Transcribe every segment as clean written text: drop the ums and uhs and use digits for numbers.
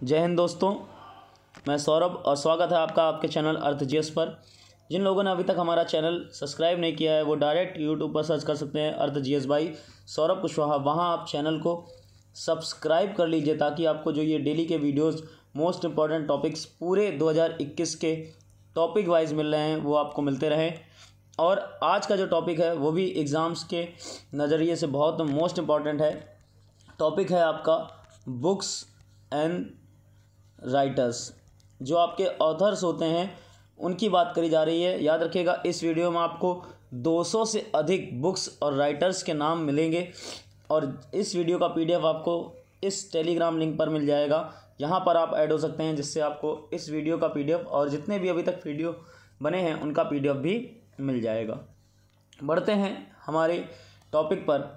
जय हिंद दोस्तों, मैं सौरभ और स्वागत है आपका आपके चैनल अर्थ जीएस पर। जिन लोगों ने अभी तक हमारा चैनल सब्सक्राइब नहीं किया है वो डायरेक्ट यूट्यूब पर सर्च कर सकते हैं अर्थ जीएस बाई सौरभ कुशवाहा। वहाँ आप चैनल को सब्सक्राइब कर लीजिए ताकि आपको जो ये डेली के वीडियोस मोस्ट इम्पॉर्टेंट टॉपिक्स पूरे 2021 के टॉपिक वाइज मिल रहे हैं वो आपको मिलते रहें। और आज का जो टॉपिक है वो भी एग्ज़ाम्स के नज़रिए से बहुत मोस्ट इम्पॉर्टेंट है। टॉपिक है आपका बुक्स एंड राइटर्स, जो आपके ऑथर्स होते हैं उनकी बात करी जा रही है। याद रखिएगा, इस वीडियो में आपको 200 से अधिक बुक्स और राइटर्स के नाम मिलेंगे और इस वीडियो का पीडीएफ आपको इस टेलीग्राम लिंक पर मिल जाएगा। यहाँ पर आप ऐड हो सकते हैं जिससे आपको इस वीडियो का पीडीएफ और जितने भी अभी तक वीडियो बने हैं उनका पीडीएफ भी मिल जाएगा। बढ़ते हैं हमारे टॉपिक पर।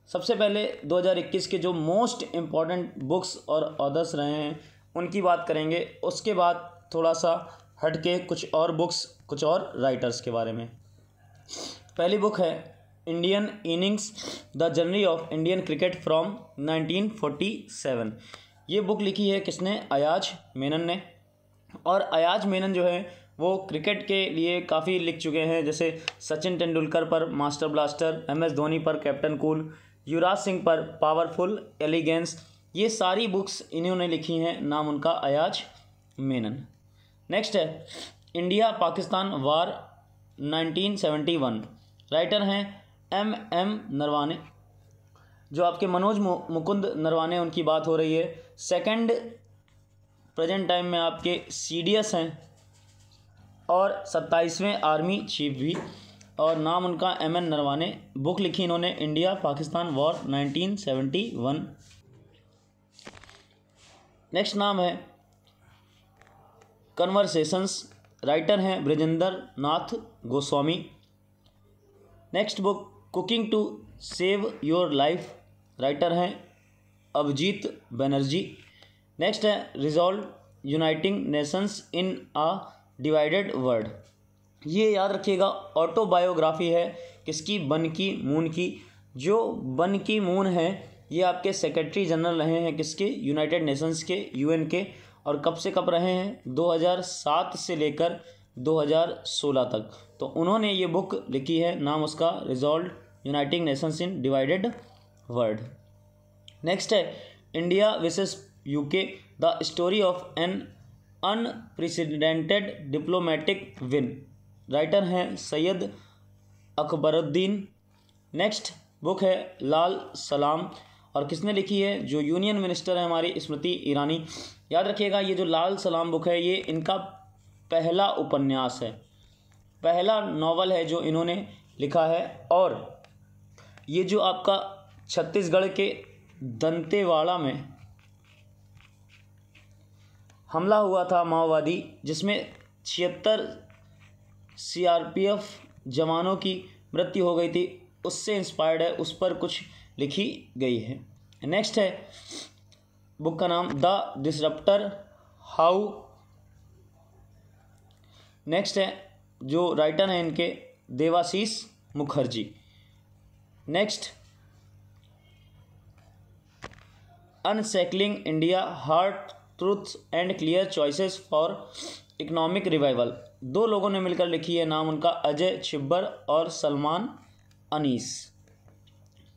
सबसे पहले 2021 के जो मोस्ट इम्पॉर्टेंट बुक्स और ऑथर्स रहे हैं उनकी बात करेंगे। उसके बाद थोड़ा सा हट के कुछ और बुक्स, कुछ और राइटर्स के बारे में। पहली बुक है Indian innings the journey of Indian cricket from 1947। ये बुक लिखी है किसने? अयाज मेनन ने। और अयाज मेनन जो है वो क्रिकेट के लिए काफ़ी लिख चुके हैं, जैसे सचिन तेंदुलकर पर मास्टर ब्लास्टर, MS धोनी पर कैप्टन कूल, युवराज सिंह पर पावरफुल एलिगेंस। ये सारी बुक्स इन्होंने लिखी हैं। नाम उनका अयाज मेनन। नेक्स्ट है इंडिया पाकिस्तान वार 1971। राइटर हैं MM नरवाने। जो आपके मनोज मुकुंद नरवाने, उनकी बात हो रही है। सेकंड प्रेजेंट टाइम में आपके CDS हैं और 27वें आर्मी चीफ भी। और नाम उनका MN नरवाने। बुक लिखी इन्होंने इंडिया पाकिस्तान वॉर 1971। नेक्स्ट नाम है कन्वर्सेशंस। राइटर हैं Brijendra Nath Goswami. Next book cooking to save your life. Writer हैं अभिजीत बनर्जी। नेक्स्ट है resolve uniting nations in a divided world. ये याद रखिएगा ऑटोबायोग्राफी है किसकी? बन की मून की। जो बन की मून है ये आपके सेक्रेटरी जनरल रहे हैं किसके? यूनाइटेड नेशंस के, UN के। और कब से कब रहे हैं? 2007 से लेकर 2016 तक। तो उन्होंने ये बुक लिखी है, नाम उसका resolve uniting nations in divided world. Next है India versus UK the story of an unprecedented diplomatic win. Writer हैं सैयद अकबरुद्दीन। नेक्स्ट बुक है लाल सलाम। और किसने लिखी है? जो यूनियन मिनिस्टर है हमारी स्मृति ईरानी। याद रखिएगा, ये जो लाल सलाम बुक है ये इनका पहला उपन्यास है, पहला नॉवल है जो इन्होंने लिखा है। और ये जो आपका छत्तीसगढ़ के दंतेवाड़ा में हमला हुआ था माओवादी, जिसमें 76 CRPF जवानों की मृत्यु हो गई थी, उससे इंस्पायर्ड है, उस पर कुछ लिखी गई है। नेक्स्ट है बुक का नाम द डिसरप्टर हाउ। नेक्स्ट है जो राइटर हैं इनके Debashish Mukherjee. Next unsettling India hard truths and clear choices for economic revival. दो लोगों ने मिलकर लिखी है, नाम उनका अजय छिब्बर और सलमान अनीस।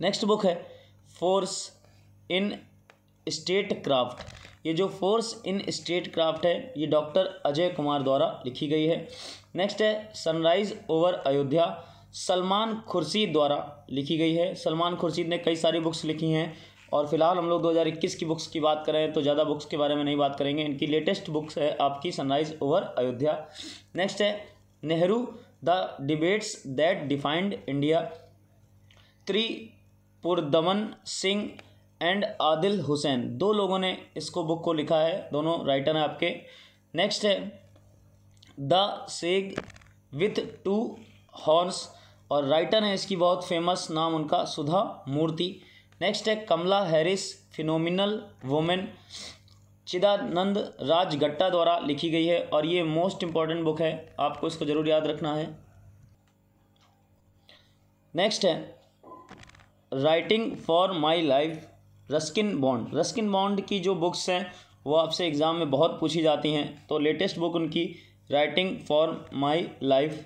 नेक्स्ट बुक है फोर्स इन स्टेट क्राफ्ट। ये जो फोर्स इन स्टेट क्राफ्ट है ये डॉक्टर अजय कुमार द्वारा लिखी गई है। नेक्स्ट है सनराइज ओवर अयोध्या, सलमान खुर्शीद द्वारा लिखी गई है। सलमान खुर्शीद ने कई सारी बुक्स लिखी हैं और फिलहाल हम लोग 2021 की बुक्स की बात करें तो ज़्यादा बुक्स के बारे में नहीं बात करेंगे। इनकी लेटेस्ट बुक्स है आपकी सनराइज ओवर अयोध्या। नेक्स्ट है Nehru the debates that defined India, Tripurdaman Singh and Adil Hussain. दो लोगों ने इसको बुक को लिखा है, दोनों राइटर हैं आपके। नेक्स्ट है द सेग विथ 2 हॉर्न्स और राइटर हैं इसकी बहुत फेमस, नाम उनका सुधा मूर्ति। नेक्स्ट है कमला हैरिस फिनोमिनल वुमेन, चिदानंद राजगट्टा द्वारा लिखी गई है और ये मोस्ट इंपॉर्टेंट बुक है, आपको इसको ज़रूर याद रखना है। नेक्स्ट है writing for my life Ruskin bond. Ruskin bond की जो बुक्स हैं वो आपसे एग्ज़ाम में बहुत पूछी जाती हैं। तो लेटेस्ट बुक उनकी writing for my life.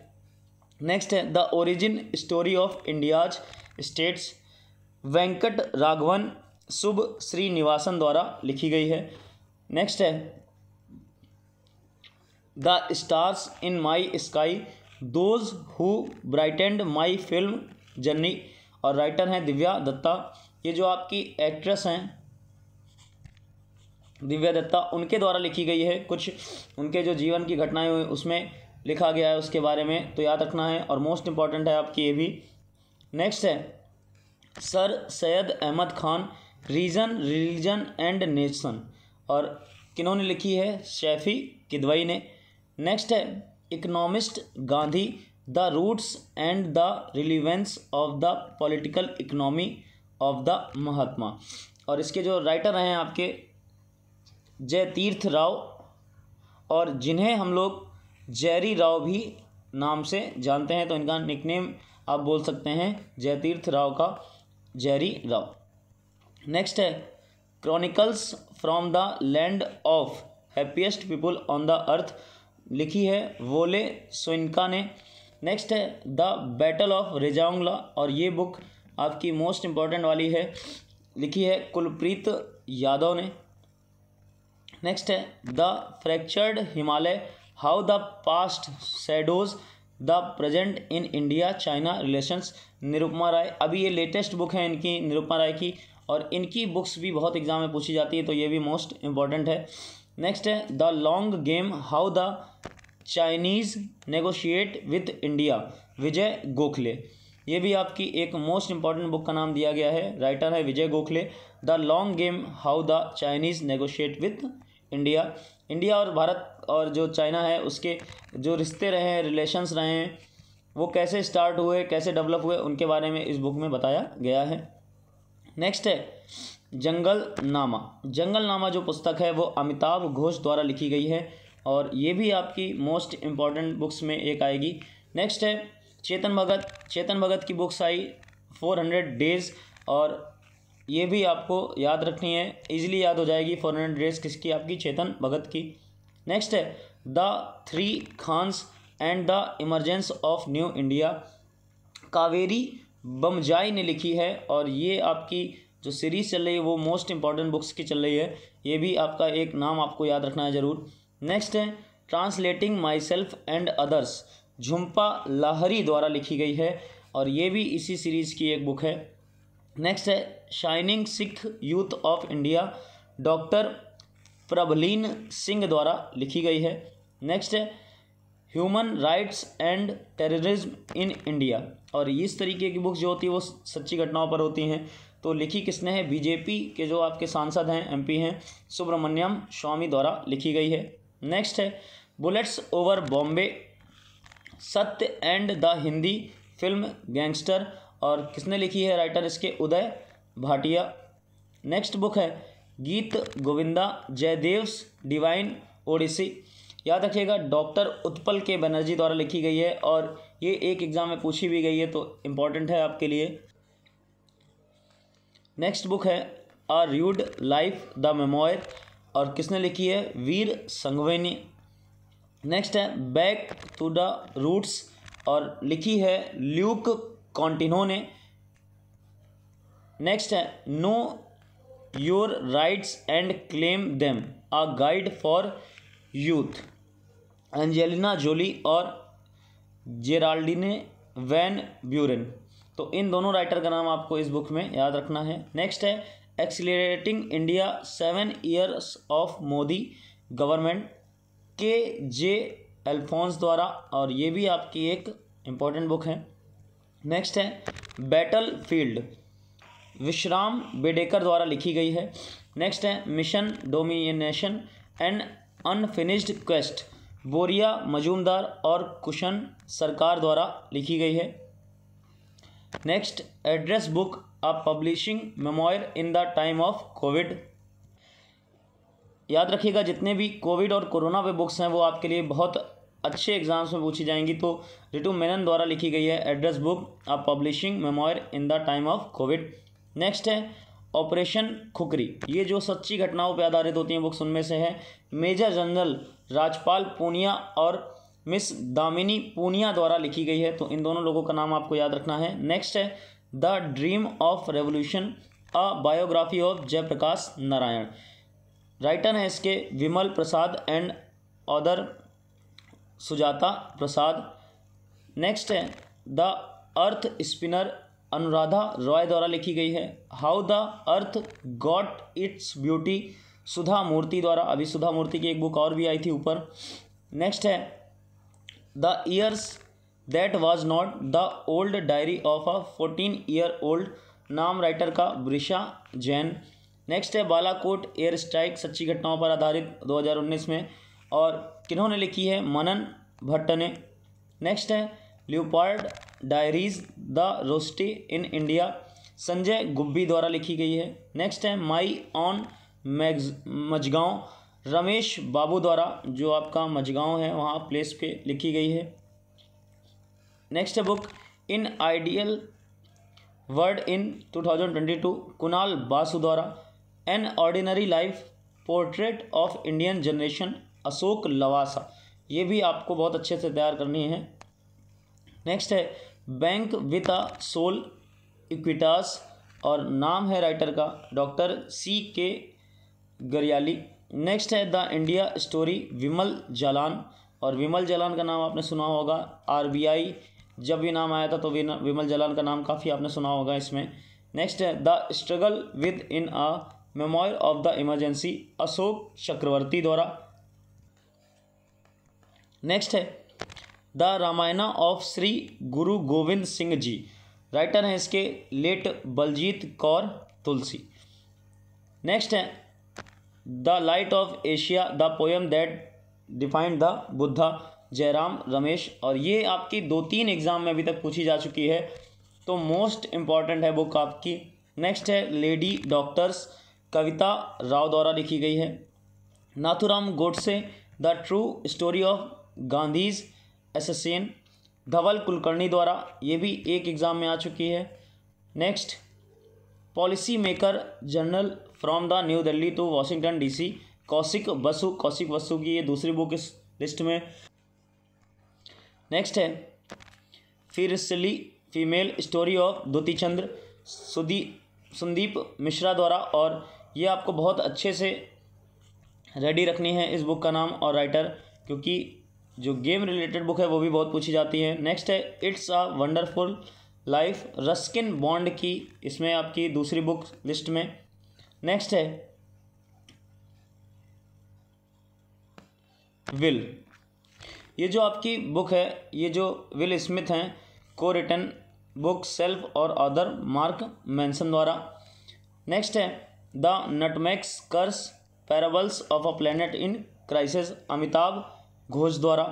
Next है the origin story of India's states, Venkat Raghavan Shubh Srinivasan द्वारा लिखी गई है। नेक्स्ट है the stars in my sky, those who brightened my film journey, और राइटर हैं दिव्या दत्ता। ये जो आपकी एक्ट्रेस हैं दिव्या दत्ता, उनके द्वारा लिखी गई है। कुछ उनके जो जीवन की घटनाएं हुई उसमें लिखा गया है उसके बारे में, तो याद रखना है और मोस्ट इम्पॉर्टेंट है आपकी ये भी। नेक्स्ट है sir Syed Ahmad Khan, reason religion and nation, और किन्होंने लिखी है? शैफी किदवई ने। नेक्स्ट है economist Gandhi, the roots and the relevance of the political economy of the Mahatma, और इसके जो राइटर हैं आपके जयतीर्थ राव, और जिन्हें हम लोग जयरी राव भी नाम से जानते हैं, तो इनका निकनेम आप बोल सकते हैं जयतीर्थ राव का जयरी राव। नेक्स्ट है chronicles from the land of happiest people on the earth, लिखी है वोले सोइनका ने। नेक्स्ट है द बैटल ऑफ रेजांगला, और ये बुक आपकी मोस्ट इम्पॉर्टेंट वाली है, लिखी है कुलप्रीत यादव ने। नेक्स्ट है the fractured Himalaya, how the past shadows the present in India China relations, Nirupama Rai. अभी ये लेटेस्ट बुक है इनकी, निरुपमा राय की, और इनकी बुक्स भी बहुत एग्जाम में पूछी जाती है, तो ये भी मोस्ट इम्पॉर्टेंट है। नेक्स्ट है the long game, how the Chinese negotiate with India, Vijay Gokhale. ये भी आपकी एक मोस्ट इम्पॉर्टेंट बुक का नाम दिया गया है, राइटर है Vijay Gokhale. The long game, how the Chinese negotiate with India, India और भारत और जो चाइना है उसके जो रिश्ते रहे हैं, रिलेशंस रहे हैं, वो कैसे स्टार्ट हुए, कैसे डेवलप हुए, उनके बारे में इस बुक में बताया गया है। नेक्स्ट है जंगल नामा। जंगल नामा जो पुस्तक है वो अमिताभ घोष द्वारा लिखी गई है, और ये भी आपकी मोस्ट इम्पॉर्टेंट बुक्स में एक आएगी। नेक्स्ट है चेतन भगत। चेतन भगत की बुक्स आई 400 डेज़, और ये भी आपको याद रखनी है, इजीली याद हो जाएगी। 400 डेज़ किसकी? आपकी चेतन भगत की। नेक्स्ट है the three Khans and the emergence of new India, Kaveri Bamzai ने लिखी है, और ये आपकी जो सीरीज़ चल रही है वो मोस्ट इम्पॉर्टेंट बुक्स की चल रही है, ये भी आपका एक नाम आपको याद रखना है ज़रूर। नेक्स्ट है translating myself and others, Jhumpa Lahiri द्वारा लिखी गई है, और ये भी इसी सीरीज़ की एक बुक है। नेक्स्ट है shining Sikh youth of India, doctor Prabhleen Singh द्वारा लिखी गई है। नेक्स्ट है human rights and terrorism in India, और इस तरीके की बुक्स जो होती है वो सच्ची घटनाओं पर होती हैं, तो लिखी किसने है? बीजेपी के जो आपके सांसद हैं, एमपी हैं, सुब्रमण्यम स्वामी द्वारा लिखी गई है। नेक्स्ट है बुलेट्स ओवर बॉम्बे, सत्य and the Hindi film gangster, और किसने लिखी है? राइटर इसके उदय भाटिया। नेक्स्ट बुक है गीत गोविंदा जयदेव्स डिवाइन ओडिसी, याद रखिएगा डॉक्टर उत्पल के बनर्जी द्वारा लिखी गई है, और ये एक एग्ज़ाम में पूछी भी गई है, तो इम्पॉर्टेंट है आपके लिए। नेक्स्ट बुक है a rude life the memoir, और किसने लिखी है? वीर संघवेनी। नेक्स्ट है बैक टू द रूट्स, और लिखी है ल्यूक कॉन्टिनो ने। नेक्स्ट है know your rights and claim them, a guide for youth, Angelina Jolie और जेराल्डिने वैन ब्यूरेन। तो इन दोनों राइटर का नाम आपको इस बुक में याद रखना है। नेक्स्ट है accelerating India 7 years of Modi government, के अल्फोंस द्वारा, और ये भी आपकी एक इम्पॉर्टेंट बुक है। नेक्स्ट है बैटल फील्ड, विश्राम बेडेकर द्वारा लिखी गई है। नेक्स्ट है mission domination and unfinished quest, बोरिया मजूमदार और कुशन सरकार द्वारा लिखी गई है। Next address book a publishing memoir in the time of Covid. याद रखिएगा जितने भी कोविड और कोरोना पे बुक्स हैं वो आपके लिए बहुत अच्छे एग्जाम्स में पूछी जाएंगी, तो रितु मेनन द्वारा लिखी गई है address book a publishing memoir in the time of Covid. Next है ऑपरेशन खुखरी, ये जो सच्ची घटनाओं पर आधारित होती हैं बुक्स उनमें से है। मेजर जनरल राजपाल पूनिया और मिस दामिनी पूनिया द्वारा लिखी गई है, तो इन दोनों लोगों का नाम आपको याद रखना है। नेक्स्ट है the dream of revolution, a biography of Jayaprakash Narayan. Writer हैं इसके Vimal Prasad and other Sujata Prasad. Next है the earth spinner, Anuradha Roy द्वारा लिखी गई है। How the earth got its beauty, Sudha Murty द्वारा। अभी सुधा मूर्ति की एक बुक और भी आई थी ऊपर। नेक्स्ट है the years that was not, the old diary of a 14-year-old, नाम राइटर का वृषा जैन। नेक्स्ट है बालाकोट एयर स्ट्राइक, सच्ची घटनाओं पर आधारित 2019 में, और किन्होंने लिखी है, मनन भट्ट ने। नेक्स्ट है leopard diaries the rosette in India, Sanjay Gubbi द्वारा लिखी गई है। नेक्स्ट है माई ऑन मजगांव, रमेश बाबू द्वारा, जो आपका मजगांव है वहाँ प्लेस पे लिखी गई है। नेक्स्ट है book in ideal word in 2022, Kunal Basu द्वारा। An ordinary life, portrait of Indian generation, Ashok Lavasa, ये भी आपको बहुत अच्छे से तैयार करनी है। नेक्स्ट है bank with a soul, Equitas, और नाम है राइटर का डॉक्टर C.K. गरियाली। नेक्स्ट है the India story, Bimal Jalan, और विमल जालान का नाम आपने सुना होगा, RBI जब भी नाम आया था तो विमल जालान का नाम काफ़ी आपने सुना होगा इसमें। नेक्स्ट है the struggle within a memoir of the emergency, Ashok Chakravarti द्वारा। नेक्स्ट है the Ramayan of Shri Guru Govind Singh ji, writer हैं इसके लेट बलजीत कौर तुलसी। नेक्स्ट है the light of Asia, the poem that defined the Buddha, Jairam Ramesh, और ये आपकी 2-3 एग्जाम में अभी तक पूछी जा चुकी है, तो मोस्ट इम्पॉर्टेंट है बुक आपकी। नेक्स्ट है लेडी डॉक्टर्स, कविता राव द्वारा लिखी गई है। Nathuram Godse, the true story of Gandhi's assassin, Dhaval Kulkarni द्वारा, ये भी एक एग्ज़ाम में आ चुकी है। Next policy maker journal from the new Delhi to Washington DC, Kaushik Basu की ये दूसरी बुक इस लिस्ट में। नेक्स्ट है fiercely female story of Dutee Chand, Sandeep Mishra द्वारा, और ये आपको बहुत अच्छे से रेडी रखनी है इस बुक का नाम और राइटर, क्योंकि जो गेम रिलेटेड बुक है वो भी बहुत पूछी जाती है। नेक्स्ट है it's a wonderful life, Ruskin bond की इसमें आपकी दूसरी बुक लिस्ट में। नेक्स्ट है विल, ये जो आपकी बुक है, ये जो विल स्मिथ हैं, को रिटन बुक सेल्फ और ऑदर मार्क मैनसन द्वारा। नेक्स्ट है the nutmeg's curse, parables of a planet in crisis, Amitav Ghosh द्वारा।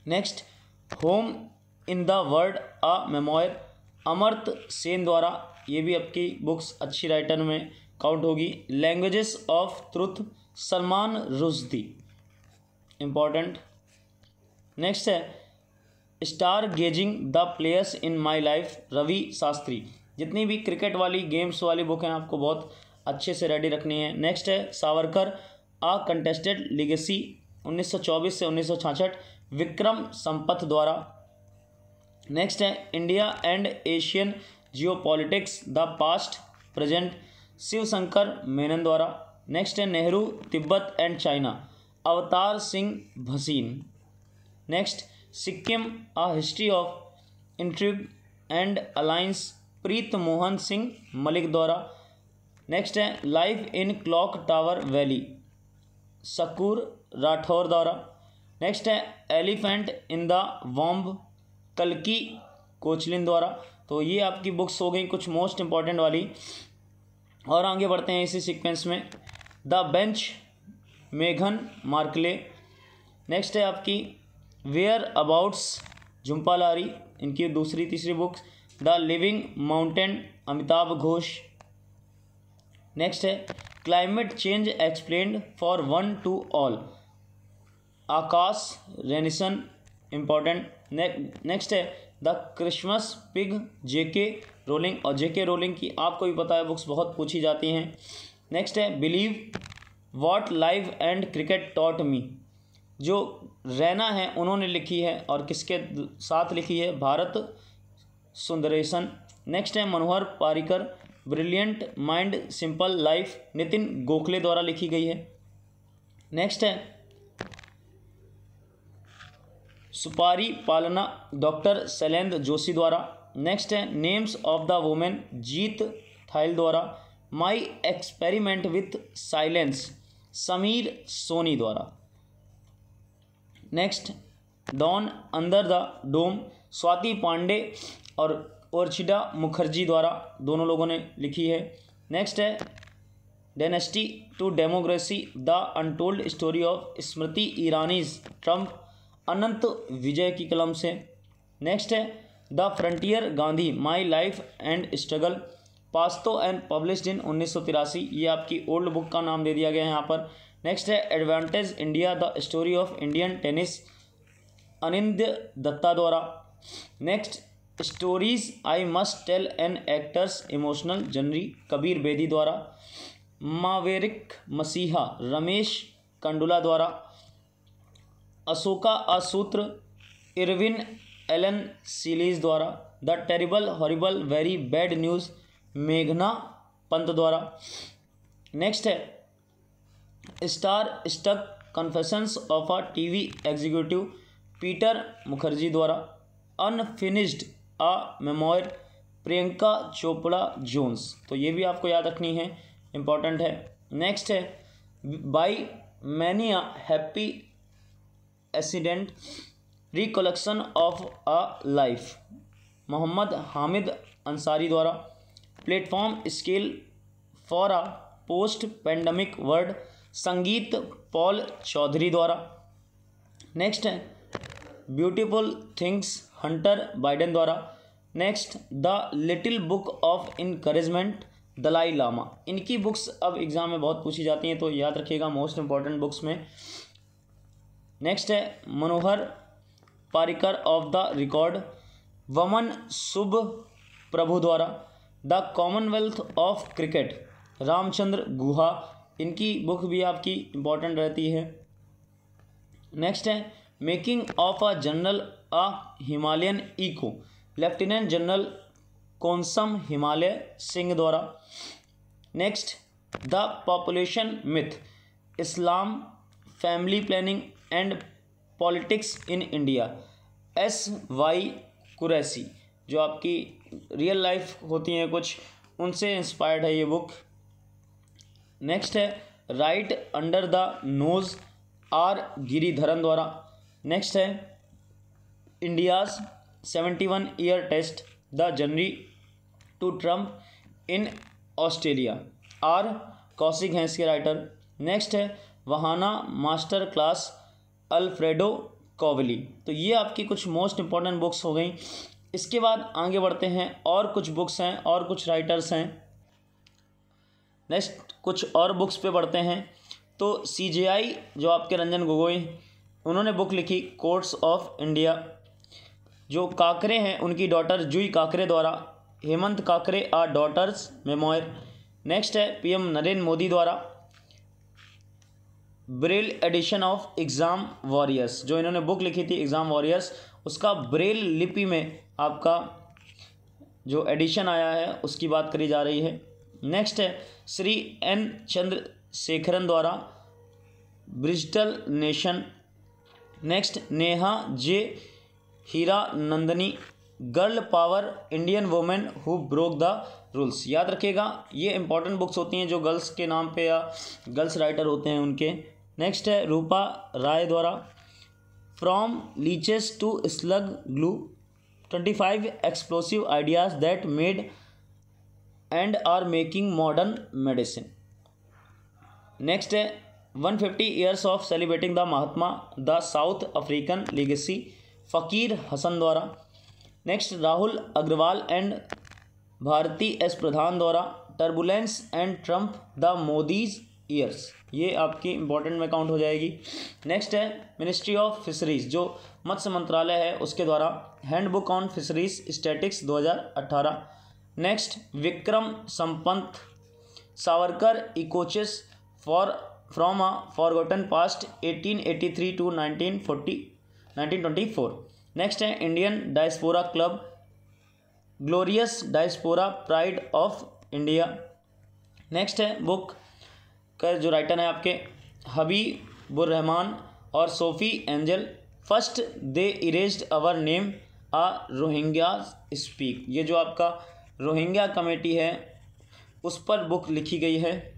Next home in the world a memoir, Amartya Sen द्वारा, ये भी आपकी बुक्स अच्छी राइटर में काउंट होगी। Languages of truth, Salman Rushdie, important. Next है stargazing the players in my life, Ravi Shastri. जितनी भी क्रिकेट वाली गेम्स वाली बुक हैं आपको बहुत अच्छे से रेडी रखनी है। नेक्स्ट है सावरकर अ कंटेस्टेड लिगेसी, 1924 से 1966, विक्रम संपथ द्वारा। नेक्स्ट है India and Asian geopolitics, the past present, Shivshankar Menon द्वारा। नेक्स्ट है Nehru Tibet and China, Avtar Singh Bhasin. Next Sikkim a history of intrigue and alliance, Preet Mohan Singh Malik द्वारा। नेक्स्ट है life in clock tower valley, Shakoor Rathore द्वारा। नेक्स्ट है एलिफेंट इन द वॉम्ब, कल्की कोचलिन द्वारा। तो ये आपकी बुक्स हो गई कुछ मोस्ट इंपॉर्टेंट वाली, और आगे बढ़ते हैं इसी सीक्वेंस में। द बेंच, मेघन मार्कले। नेक्स्ट है आपकी वेयर अबाउट्स, झुम्पा लारी, इनकी दूसरी तीसरी books. The living mountain, Amitav Ghosh. Next है climate change explained for one to all, Akash Ranison, important. Next है the Christmas pig, JK Rowling और जेके रोलिंग की आपको भी पता है बुक्स बहुत पूछी जाती हैं। नेक्स्ट है believe what life and cricket taught me, जो रैना है उन्होंने लिखी है और किसके साथ लिखी है, भारत सुंदरेशन। नेक्स्ट है Manohar Parrikar brilliant mind simple life, Nitin Gokhale द्वारा लिखी गई है। नेक्स्ट है सुपारी पालना डॉक्टर शैलेंद्र जोशी द्वारा। नेक्स्ट है names of the women Jeet Thayil द्वारा। My experiment with silence Sameer Soni द्वारा। Next dawn under the dome Swati Pandey और ओर्चिडा मुखर्जी द्वारा, दोनों लोगों ने लिखी है। नेक्स्ट है dynasty to democracy the untold story of Smriti Irani's triumph, Anant Vijay की कलम से। नेक्स्ट है the frontier Gandhi my life and struggle Pashto and published in 1983, ये आपकी ओल्ड बुक का नाम दे दिया गया है यहाँ पर। नेक्स्ट है advantage India the story of Indian tennis Anindya Dutta द्वारा। Next stories I must tell an actor's emotional जनरी कबीर बेदी द्वारा। मावेरिक मसीहा रमेश कंडुला द्वारा। Ashoka a sutra Irwin Allan Sealy द्वारा। The terrible horrible very bad news मेघना पंत द्वारा। नेक्स्ट है star struck confessions of a TV executive Peter Mukerjea द्वारा। Unfinished a memoir Priyanka Chopra Jonas, तो ये भी आपको याद रखनी है, इम्पॉर्टेंट है। नेक्स्ट है by many a happy accident recollection of a life Mohammad Hamid Ansari द्वारा। Platform scale for a post pandemic world Sangeet Paul Choudary द्वारा। नेक्स्ट है ब्यूटीफुल थिंग्स हंटर बाइडेन द्वारा। Next the little book of encouragement Dalai Lama, इनकी बुक्स अब एग्ज़ाम में बहुत पूछी जाती हैं, तो याद रखिएगा मोस्ट इंपॉर्टेंट बुक्स में। नेक्स्ट है Manohar Parrikar off the record Waman Subha Prabhu द्वारा। The commonwealth of cricket Ramachandra Guha, इनकी बुक भी आपकी इम्पॉर्टेंट रहती है। नेक्स्ट है making of a general a Himalayan echo lieutenant general Konsam Himalaya Singh द्वारा। Next the population myth Islam family planning and politics in India SY Qureshi, जो आपकी रियल लाइफ होती हैं कुछ, उनसे इंस्पायर्ड है ये बुक। नेक्स्ट है right under the nose R Giridharan द्वारा। नेक्स्ट है India's 71 year test the journey to triumph in Australia R Kaushik हैं इसके राइटर। नेक्स्ट है Vahana master class Alfredo Covelli, तो ये आपकी कुछ मोस्ट इंपॉर्टेंट बुक्स हो गई। इसके बाद आगे बढ़ते हैं, और कुछ बुक्स हैं और कुछ राइटर्स हैं। नेक्स्ट कुछ और बुक्स पे बढ़ते हैं, तो CJI जो आपके रंजन गोगोई, उन्होंने बुक लिखी कोर्ट्स ऑफ इंडिया। जो काकरे हैं उनकी डॉटर जुई काकरे द्वारा Hemant Karkare a daughter's memoir. Next है PM नरेंद्र मोदी द्वारा Braille edition of exam warriors, जो इन्होंने बुक लिखी थी एग्ज़ाम वॉरियर्स, उसका ब्रेल लिपि में आपका जो एडिशन आया है उसकी बात करी जा रही है। नेक्स्ट है श्री N चंद्रशेखरन द्वारा bridgital nation. Next Neha J Hiranandani girl power Indian women who broke the rules, याद रखिएगा ये इंपॉर्टेंट बुक्स होती हैं जो गर्ल्स के नाम पे या गर्ल्स राइटर होते हैं उनके। नेक्स्ट है रूपा राय द्वारा from leeches to slug glue 25 explosive ideas that made and are making modern medicine. Next है 150 years of celebrating the Mahatma the South African legacy Fakir Hassan द्वारा। Next Rahul Agarwal and Bharati S Pradhan द्वारा turbulence and Trump the Modi's years, ये आपकी important में count हो जाएगी। Next है ministry of fisheries जो मत्स्य मंत्रालय है उसके द्वारा handbook on fisheries statistics 2018। Next Vikram Sampath Savarkar echoes for from a forgotten past 1883 to 1924। Next है Indian diaspora club glorious diaspora pride of India. Next है बुक का जो राइटर है आपके हबीबुर रहमान और Sophie Angel, first they erased our name a Rohingya speaks. ये जो आपका रोहिंग्या कमेटी है उस पर बुक लिखी गई है,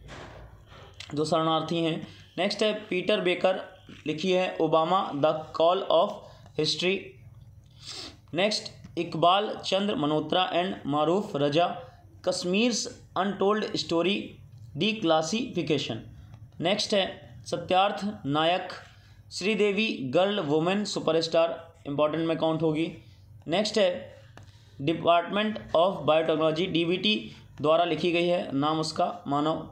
जो शरणार्थी हैं। नेक्स्ट है पीटर बेकर, लिखी है Obama the call of history. Next Iqbal Chandra Malhotra and Maroof Raza, Kashmir's untold story declassification. Next है Satyarth Nayak, Sridevi girl woman superstar, important में काउंट होगी। नेक्स्ट है डिपार्टमेंट ऑफ बायोटेक्नोलॉजी डीबीटी द्वारा लिखी गई है, नाम उसका मानव।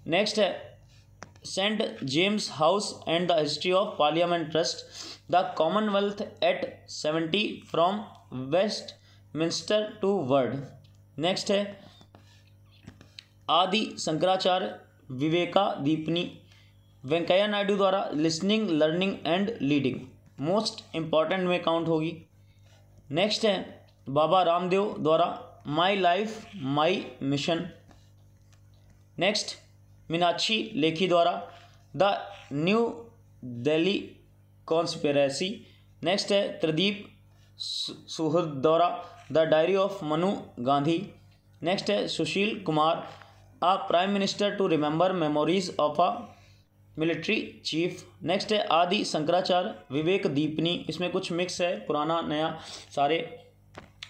नेक्स्ट है Saint James house and the history of parliament trust the commonwealth at 70 from Westminster to world. Next है आदि शंकराचार्य विवेका दीपनी, वेंकैया नायडू द्वारा listening learning and leading, most important में काउंट होगी। नेक्स्ट है बाबा रामदेव द्वारा my life my mission. Next Meenakshi Lekhi द्वारा the new Delhi conspiracy. Next है त्रिदीप सुहृद द्वारा the diary of Manu Gandhi. Next है Sushil Kumar a prime minister to remember memories of a military chief. Next है आदि शंकराचार्य विवेक दीपनी, इसमें कुछ मिक्स है पुराना नया सारे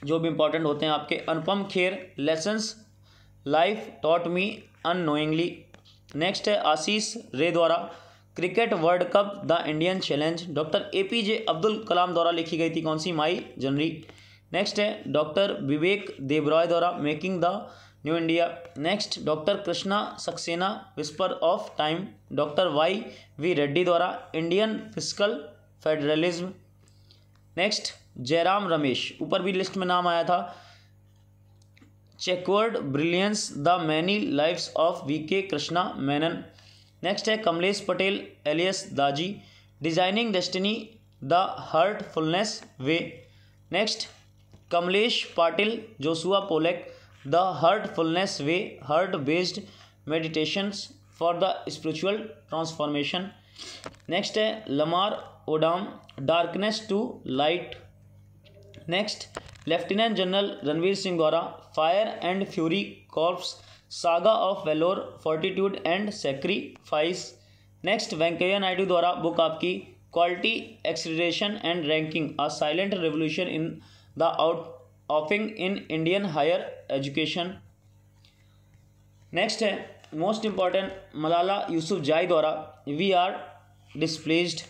जो भी इंपॉर्टेंट होते हैं आपके। Anupam Kher lessons life taught me unknowingly. Next है आशीष रे द्वारा cricket world cup the Indian challenge, doctor APJ Abdul Kalam द्वारा लिखी गई थी, कौन सी, माई जनरी। नेक्स्ट है डॉक्टर विवेक देबरॉय द्वारा making the new India. Next doctor Krishna Saxena whisper of time, doctor YV Reddy द्वारा Indian fiscal federalism. Next Jairam Ramesh, ऊपर भी लिस्ट में नाम आया था, chequered brilliance the many lives of VK Krishna Menon. Next है Kamlesh Patel alias Daaji, designing destiny the heartfulness way. Next Kamlesh Patil Joshua Pollock the heartfulness way, heart based meditations for the spiritual transformation. Next है Lamar Odom darkness to light. Next lieutenant general Ranbir Singh द्वारा fire and fury corps saga of valour fortitude and sacrifice. Next Venkaiah Naidu द्वारा book आपकी quality acceleration and ranking a silent revolution in the out offing in Indian higher education. Next है most important Malala Yousafzai द्वारा we are displaced.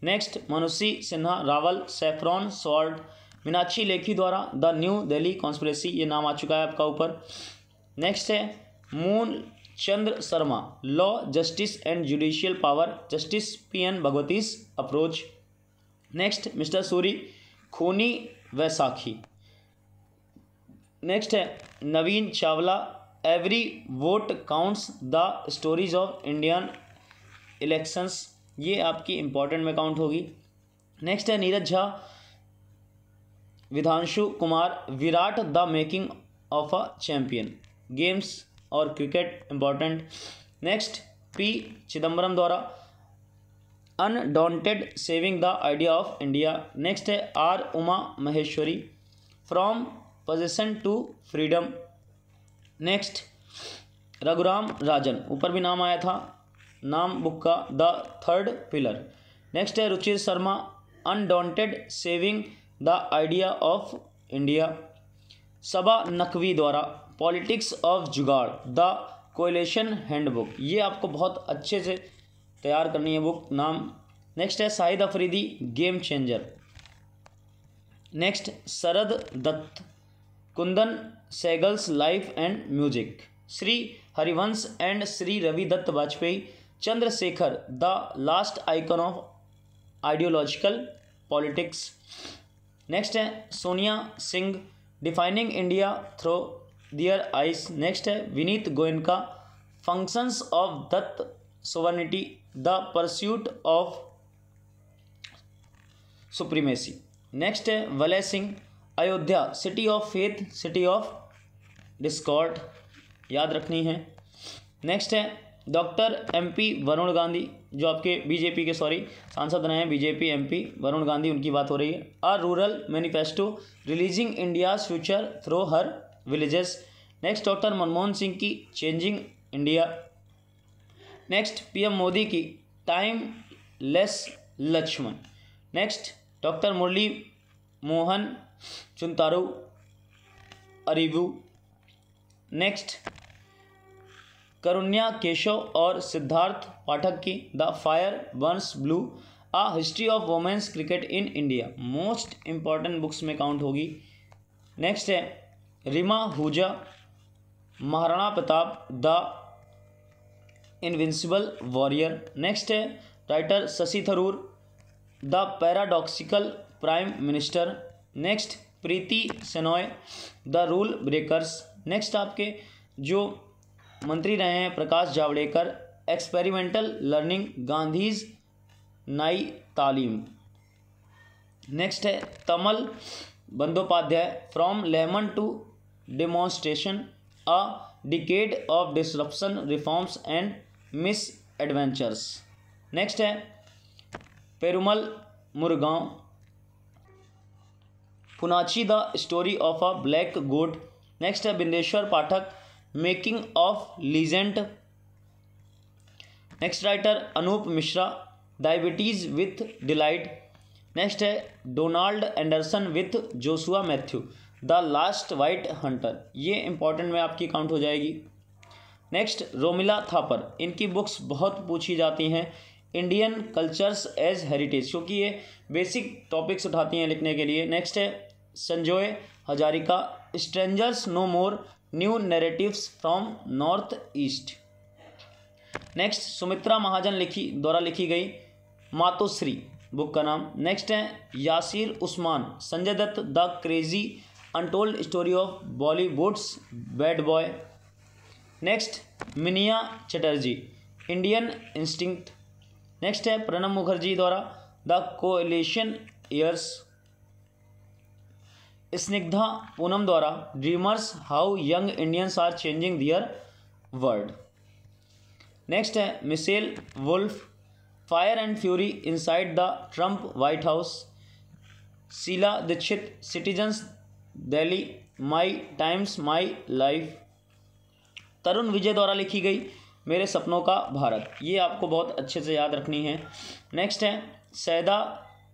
Next Manoshi Sinha Rawal saffron salt, Meenakshi Lekhi द्वारा the new Delhi conspiracy, ये नाम आ चुका है आपका ऊपर। नेक्स्ट है Mool Chandra Sharma law justice and judicial power, justice PN Bhagwati's approach. Next mister Suri खूनी वैसाखी। नेक्स्ट है Navin Chawla every vote counts the stories of Indian elections, ये आपकी इंपॉर्टेंट में काउंट होगी। नेक्स्ट है Neeraj Jha Vidhanshu Kumar Virat the making of a champion, games और cricket important. Next P Chidambaram द्वारा undaunted saving the idea of India. Next है R Uma Maheshwari from possession to freedom. Next Raghuram Rajan, ऊपर भी नाम आया था, नाम बुक का द थर्ड पिलर। नेक्स्ट है Ruchir Sharma undaunted saving the idea of India. Saba Naqvi द्वारा politics of jugaad the coalition handbook, ये आपको बहुत अच्छे से तैयार करनी है बुक, नाम। नेक्स्ट है Shahid Afridi game changer. Next Sharad Dutt Kundan Saigal's life and music, Shri Harivansh and Shri Ravi Dutt Vajpayee Chandrashekhar the last icon of ideological politics. Next है Sonia Singh defining India through their eyes. Next है Vineet Goenka, functions of that sovereignty, the pursuit of supremacy. Next है Valay Singh, Ayodhya city of faith, city of discord, याद रखनी है। Next है doctor MP Varun Gandhi, जो आपके BJP के सांसद रहे हैं, बीजेपी MP वरुण गांधी, उनकी बात हो रही है। A rural manifesto realising India's future through her villages. Next doctor Manmohan Singh की changing India. Next PM Modi की timeless Laxman. Next doctor Murali Mohan Chuntaru Arivu. Next Karunya Keshav और सिद्धार्थ पाठक की the fire burns blue, a history of women's cricket in India, most important books में count होगी। Next है Reema Ahuja, Maharana Pratap the invincible warrior. Next है writer Shashi Tharoor, the paradoxical prime minister. Next Preeti Shenoy, the rule breakers. Next आपके जो मंत्री रहे हैं Prakash Javadekar, experimental learning, Gandhi's Nai Talim. Next है Tamal Bandyopadhyay, from lemon to demonstration, a decade of disruption, reforms and misadventures. Next है Perumal Murugan, Poonachi the story of a black goat. Next है Bindeshwar Pathak, making of legend. Next writer Anup Mishra, diabetes with delight. Next है Donald Anderson with Joshua Matthew, the last white Hunter, ये important में आपकी count हो जाएगी। Next Romila Thapar, इनकी books बहुत पूछी जाती हैं, इंडियन कल्चर्स एज हेरिटेज, क्योंकि ये बेसिक टॉपिक्स उठाती हैं लिखने के लिए। नेक्स्ट है Sanjay Hazarika, strangers no more, new narratives from north east. Next Sumitra Mahajan द्वारा लिखी गई मातोश्री बुक का नाम। नेक्स्ट है Yasir Usman, Sanjay Dutt the crazy untold story of Bollywood's bad boy. Next Minia Chatterjee, Indian instinct. Next है प्रणब मुखर्जी द्वारा the coalition years. Snigdha Poonam द्वारा dreamers, how young Indians are changing their world. Next है Michelle Wolff, fire and fury inside the Trump white house. Sheila Dikshit, citizens Delhi, my times my life. Tarun Vijay द्वारा लिखी गई मेरे सपनों का भारत, ये आपको बहुत अच्छे से याद रखनी है। नेक्स्ट है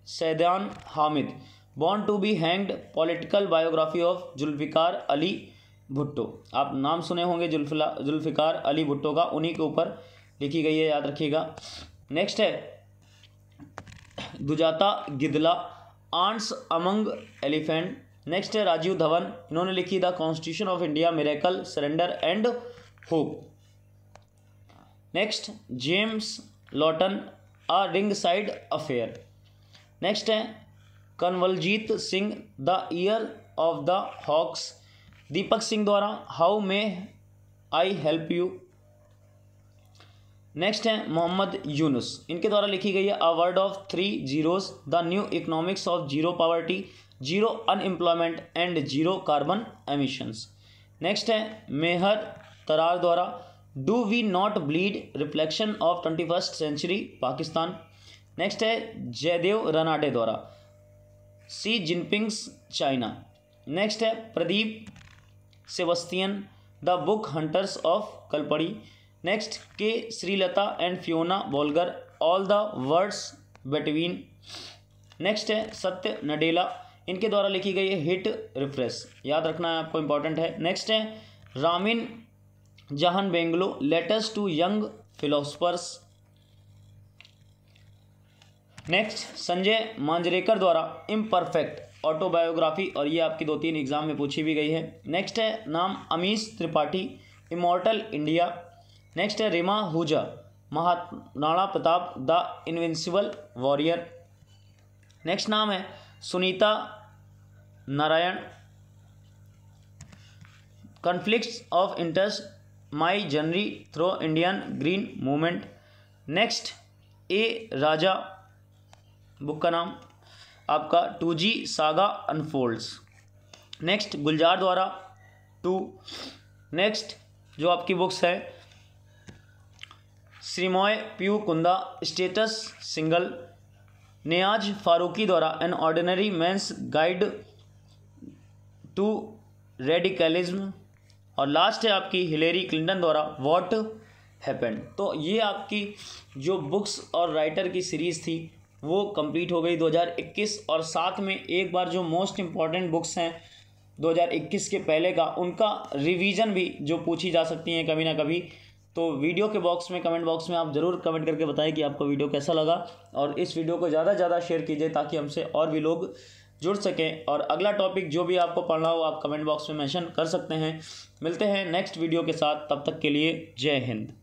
Saiyidain Hameed, born to be hanged, political biography of Zulfikar Ali Bhutto, आप नाम सुने होंगे जुल्फ़िकार अली भुट्टो का, उन्हीं के ऊपर लिखी गई है, याद रखिएगा। नेक्स्ट है Sujatha Gidla, ants among elephant. Next है राजीव धवन, इन्होंने लिखी the constitution of India, miracle, surrender and hope. Next James Lawton, a ringside affair. Next है Kanwaljeet Singh, the year of the hawks. Deepak Singh द्वारा how may I help you. Next है मोहम्मद यूनुस, इनके द्वारा लिखी गई है a world of 3 zeros, the new economics of zero poverty, zero unemployment and zero carbon emissions. Next है मेहर तरार द्वारा do we not bleed, reflection of 21st century Pakistan. Next है जयदेव रनाडे द्वारा सी जिनपिंग्स चाइना। नेक्स्ट है Pradeep Sebastian, the book hunters of Katpadi. Next K Srilata and Fiona Bolger, all the words between. Next है सत्य नडेला, इनके द्वारा लिखी गई है हिट रिफ्रेश, याद रखना है आपको, इंपॉर्टेंट है। नेक्स्ट है Ramin Jahanbegloo, letters to young philosophers. Next Sanjay Manjrekar द्वारा इम्परफेक्ट ऑटोबायोग्राफी, और ये आपकी 2-3 एग्जाम में पूछी भी गई है। नेक्स्ट है नाम Amish Tripathi, immortal India. Next है Reema Ahuja, Maharana Pratap the invincible warrior. Next नाम है Sunita Narain, conflicts of interest, my journey through Indian green movement. Next A Raja book का नाम आपका 2G सागा अनफोल्ड्स। नेक्स्ट गुलजार द्वारा 2। नेक्स्ट जो आपकी बुक्स है श्रीमोय प्यू कुंदा स्टेटस सिंगल, नियाज फारूकी द्वारा an ordinary man's guide to radicalism, और लास्ट है आपकी हिलेरी क्लिंटन द्वारा व्हाट हैपेंड। तो ये आपकी जो बुक्स और राइटर की सीरीज़ थी वो कंप्लीट हो गई 2021, और साथ में एक बार जो मोस्ट इम्पॉर्टेंट बुक्स हैं 2021 के पहले का उनका रिवीजन भी जो पूछी जा सकती हैं कभी ना कभी। तो वीडियो के बॉक्स में कमेंट बॉक्स में आप ज़रूर कमेंट करके बताएं कि आपको वीडियो कैसा लगा, और इस वीडियो को ज़्यादा से ज़्यादा शेयर कीजिए ताकि हमसे और भी लोग जुड़ सकें। और अगला टॉपिक जो भी आपको पढ़ना हो आप कमेंट बॉक्स में मेंशन कर सकते हैं। मिलते हैं नेक्स्ट वीडियो के साथ, तब तक के लिए जय हिंद।